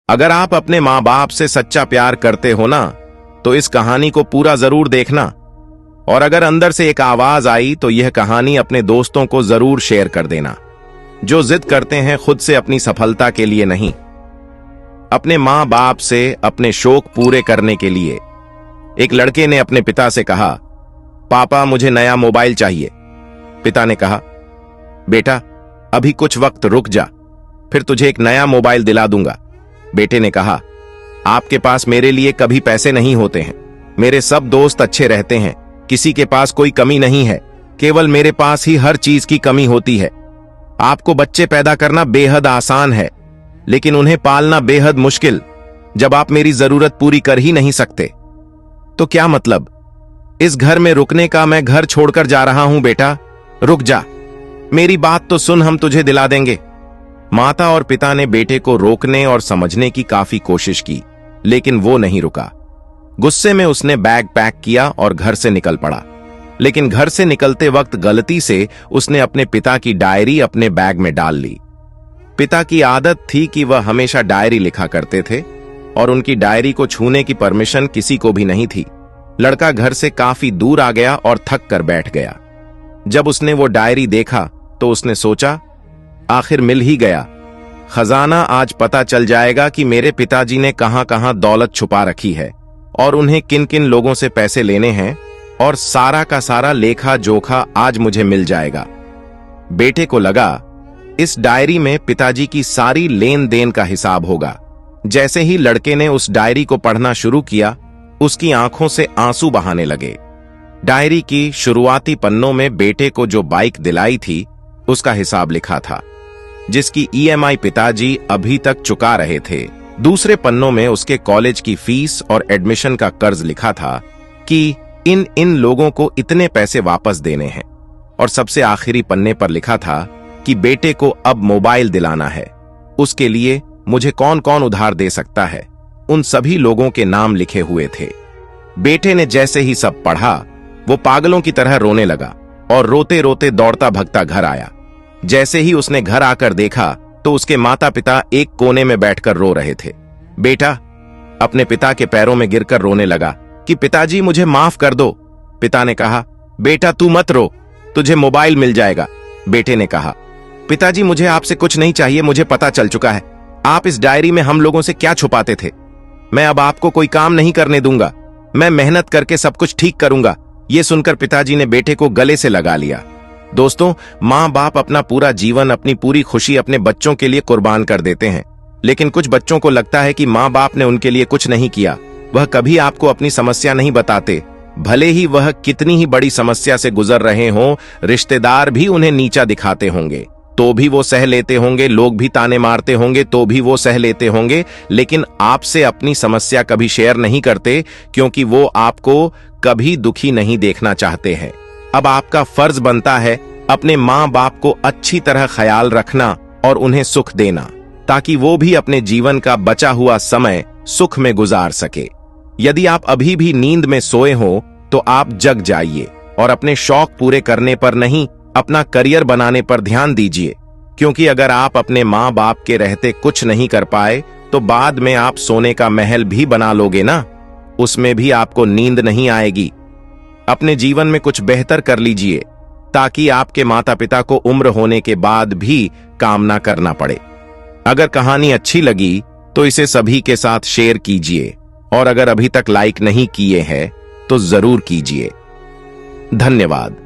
अगर आप अपने माँ बाप से सच्चा प्यार करते हो ना, तो इस कहानी को पूरा जरूर देखना। और अगर अंदर से एक आवाज आई तो यह कहानी अपने दोस्तों को जरूर शेयर कर देना, जो जिद करते हैं खुद से अपनी सफलता के लिए नहीं, अपने माँ बाप से अपने शौक पूरे करने के लिए। एक लड़के ने अपने पिता से कहा, पापा मुझे नया मोबाइल चाहिए। पिता ने कहा, बेटा अभी कुछ वक्त रुक जा, फिर तुझे एक नया मोबाइल दिला दूंगा। बेटे ने कहा, आपके पास मेरे लिए कभी पैसे नहीं होते हैं, मेरे सब दोस्त अच्छे रहते हैं, किसी के पास कोई कमी नहीं है, केवल मेरे पास ही हर चीज की कमी होती है। आपको बच्चे पैदा करना बेहद आसान है, लेकिन उन्हें पालना बेहद मुश्किल। जब आप मेरी जरूरत पूरी कर ही नहीं सकते तो क्या मतलब इस घर में रुकने का? मैं घर छोड़कर जा रहा हूं बेटा, रुक जा, मेरी बात तो सुन, हम तुझे दिला देंगे। माता और पिता ने बेटे को रोकने और समझने की काफी कोशिश की, लेकिन वो नहीं रुका। गुस्से में उसने बैग पैक किया और घर से निकल पड़ा। लेकिन घर से निकलते वक्त गलती से उसने अपने पिता की डायरी अपने बैग में डाल ली। पिता की आदत थी कि वह हमेशा डायरी लिखा करते थे और उनकी डायरी को छूने की परमिशन किसी को भी नहीं थी। लड़का घर से काफी दूर आ गया और थक कर बैठ गया। जब उसने वो डायरी देखा तो उसने सोचा, आखिर मिल ही गया, खजाना आज पता चल जाएगा कि मेरे पिताजी ने कहां कहां दौलत छुपा रखी है और उन्हें किन किन लोगों से पैसे लेने हैं, और सारा का सारा लेखा जोखा आज मुझे मिल जाएगा। बेटे को लगा इस डायरी में पिताजी की सारी लेन देन का हिसाब होगा। जैसे ही लड़के ने उस डायरी को पढ़ना शुरू किया, उसकी आंखों से आंसू बहाने लगे। डायरी की शुरुआती पन्नों में बेटे को जो बाइक दिलाई थी उसका हिसाब लिखा था, जिसकी ईएमआई पिताजी अभी तक चुका रहे थे। दूसरे पन्नों में उसके कॉलेज की फीस और एडमिशन का कर्ज लिखा था कि इन लोगों को इतने पैसे वापस देने हैं। और सबसे आखिरी पन्ने पर लिखा था कि बेटे को अब मोबाइल दिलाना है, उसके लिए मुझे कौन कौन उधार दे सकता है, उन सभी लोगों के नाम लिखे हुए थे। बेटे ने जैसे ही सब पढ़ा, वो पागलों की तरह रोने लगा और रोते रोते दौड़ता भगता घर आया। जैसे ही उसने घर आकर देखा तो उसके माता पिता एक कोने में बैठकर रो रहे थे। बेटा अपने पिता के पैरों में गिरकर रोने लगा कि पिताजी मुझे माफ कर दो। पिता ने कहा, बेटा तू मत रो, तुझे मोबाइल मिल जाएगा। बेटे ने कहा, पिताजी मुझे आपसे कुछ नहीं चाहिए, मुझे पता चल चुका है आप इस डायरी में हम लोगों से क्या छुपाते थे। मैं अब आपको कोई काम नहीं करने दूंगा, मैं मेहनत करके सब कुछ ठीक करूंगा। ये सुनकर पिताजी ने बेटे को गले से लगा लिया। दोस्तों, माँ बाप अपना पूरा जीवन, अपनी पूरी खुशी अपने बच्चों के लिए कुर्बान कर देते हैं, लेकिन कुछ बच्चों को लगता है कि माँ बाप ने उनके लिए कुछ नहीं किया। वह कभी आपको अपनी समस्या नहीं बताते, भले ही वह कितनी ही बड़ी समस्या से गुजर रहे हों। रिश्तेदार भी उन्हें नीचा दिखाते होंगे तो भी वो सह लेते होंगे, लोग भी ताने मारते होंगे तो भी वो सह लेते होंगे, लेकिन आपसे अपनी समस्या कभी शेयर नहीं करते, क्योंकि वो आपको कभी दुखी नहीं देखना चाहते हैं। अब आपका फर्ज बनता है अपने माँ बाप को अच्छी तरह ख्याल रखना और उन्हें सुख देना, ताकि वो भी अपने जीवन का बचा हुआ समय सुख में गुजार सके। यदि आप अभी भी नींद में सोए हो तो आप जग जाइए और अपने शौक पूरे करने पर नहीं, अपना करियर बनाने पर ध्यान दीजिए, क्योंकि अगर आप अपने माँ बाप के रहते कुछ नहीं कर पाए तो बाद में आप सोने का महल भी बना लोगे ना, उसमें भी आपको नींद नहीं आएगी। अपने जीवन में कुछ बेहतर कर लीजिए ताकि आपके माता पिता को उम्र होने के बाद भी काम ना करना पड़े। अगर कहानी अच्छी लगी तो इसे सभी के साथ शेयर कीजिए, और अगर अभी तक लाइक नहीं किए हैं तो जरूर कीजिए। धन्यवाद।